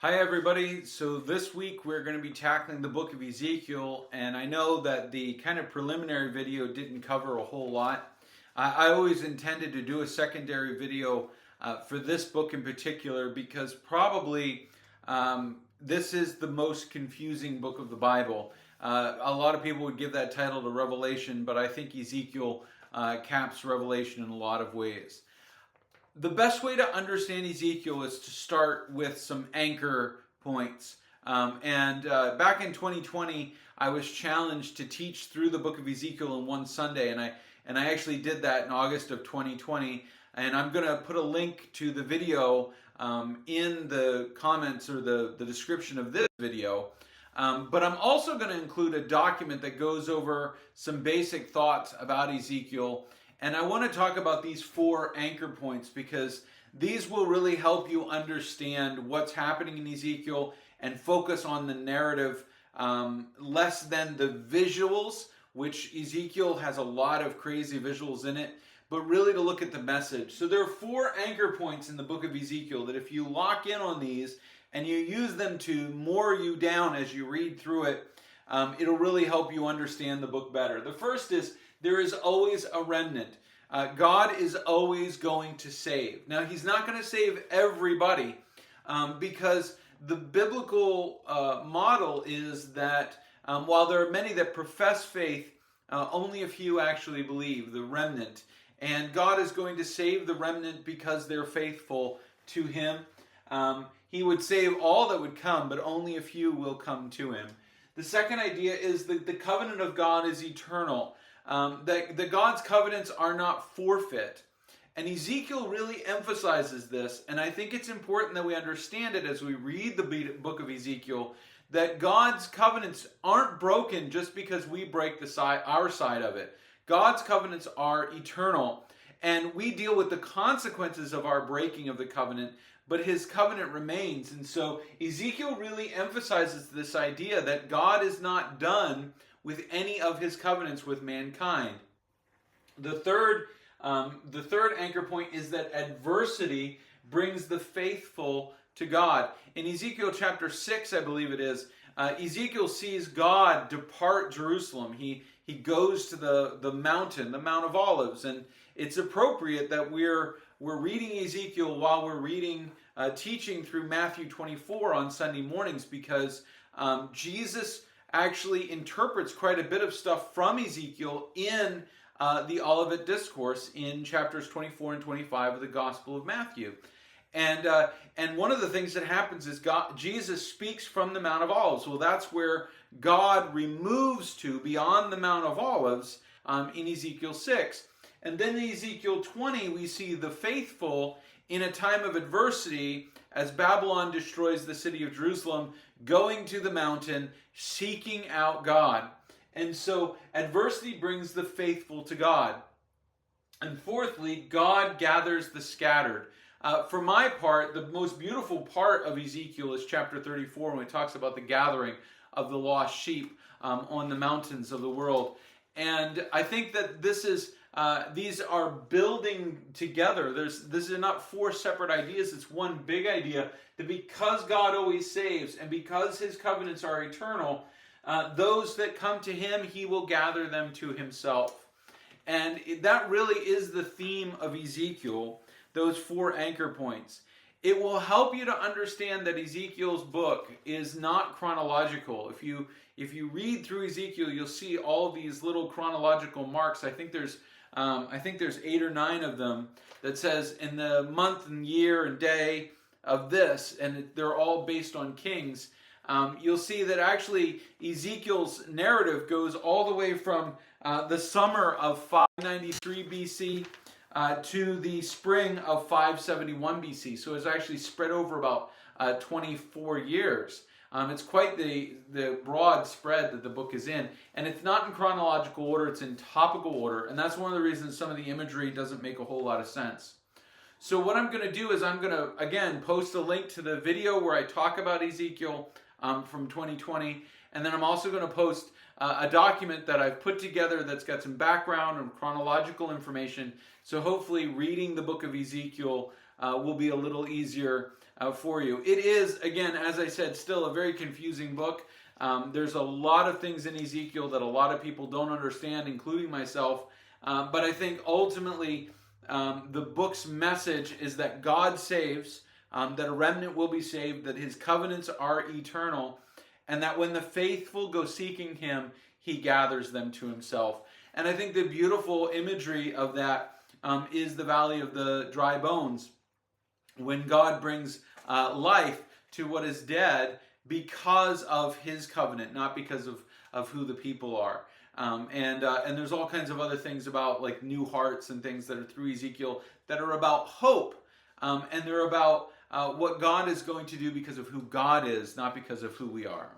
Hi everybody, so this week we're going to be tackling the Book of Ezekiel, and I know that the kind of preliminary video didn't cover a whole lot. I always intended to do a secondary video for this book in particular because probably this is the most confusing book of the Bible. A lot of people would give that title to Revelation, but I think Ezekiel caps Revelation in a lot of ways. The best way to understand Ezekiel is to start with some anchor points. Back in 2020, I was challenged to teach through the book of Ezekiel in one Sunday, and I actually did that in August of 2020. And I'm going to put a link to the video in the comments or the description of this video. But I'm also going to include a document that goes over some basic thoughts about Ezekiel. And I want to talk about these 4 anchor points because these will really help you understand what's happening in Ezekiel and focus on the narrative less than the visuals, which Ezekiel has a lot of crazy visuals in it, but really to look at the message. So there are 4 anchor points in the book of Ezekiel that if you lock in on these and you use them to moor you down as you read through it, it'll really help you understand the book better. The first is there is always a remnant. God is always going to save. Now, he's not going to save everybody because the biblical model is that while there are many that profess faith, only a few actually believe, the remnant. And God is going to save the remnant because they're faithful to him. He would save all that would come, but only a few will come to him. The second idea is that the covenant of God is eternal. That God's covenants are not forfeit. And Ezekiel really emphasizes this, and I think it's important that we understand it as we read the book of Ezekiel, that God's covenants aren't broken just because we break our side of it. God's covenants are eternal, and we deal with the consequences of our breaking of the covenant, but his covenant remains. And so Ezekiel really emphasizes this idea that God is not done with any of his covenants with mankind. The third anchor point is that adversity brings the faithful to God. In Ezekiel chapter 6, I believe it is, Ezekiel sees God depart Jerusalem. He goes to the mountain, the Mount of Olives, and it's appropriate that we're reading Ezekiel while we're teaching through Matthew 24 on Sunday mornings because Jesus actually interprets quite a bit of stuff from Ezekiel in the Olivet Discourse in chapters 24 and 25 of the Gospel of Matthew. And one of the things that happens is Jesus speaks from the Mount of Olives. Well, that's where God removes to beyond the Mount of Olives in Ezekiel 6. And then in Ezekiel 20, we see the faithful in a time of adversity as Babylon destroys the city of Jerusalem, going to the mountain, seeking out God. And so adversity brings the faithful to God. And fourthly, God gathers the scattered. For my part, the most beautiful part of Ezekiel is chapter 34 when it talks about the gathering of the lost sheep on the mountains of the world. And I think that these are building together. These are not 4 separate ideas. It's one big idea that because God always saves and because his covenants are eternal, those that come to him, he will gather them to himself. And that really is the theme of Ezekiel, those 4 anchor points. It will help you to understand that Ezekiel's book is not chronological. If you read through Ezekiel, you'll see all these little chronological marks. I think there's 8 or 9 of them that says in the month and year and day of this, and they're all based on kings. You'll see that actually Ezekiel's narrative goes all the way from the summer of 593 BC to the spring of 571 BC. So it's actually spread over about 24 years. It's quite the broad spread that the book is in. And it's not in chronological order, it's in topical order. And that's one of the reasons some of the imagery doesn't make a whole lot of sense. So what I'm going to do is I'm going to, again, post a link to the video where I talk about Ezekiel from 2020. And then I'm also going to post a document that I've put together that's got some background and chronological information. So hopefully reading the book of Ezekiel will be a little easier for you. It is, again, as I said, still a very confusing book. There's a lot of things in Ezekiel that a lot of people don't understand, including myself. But I think ultimately the book's message is that God saves, that a remnant will be saved, that his covenants are eternal, and that when the faithful go seeking him, he gathers them to himself. And I think the beautiful imagery of that is the valley of the dry bones, when God brings life to what is dead because of his covenant, not because of who the people are. And there's all kinds of other things about like new hearts and things that are through Ezekiel that are about hope. And they're about what God is going to do because of who God is, not because of who we are.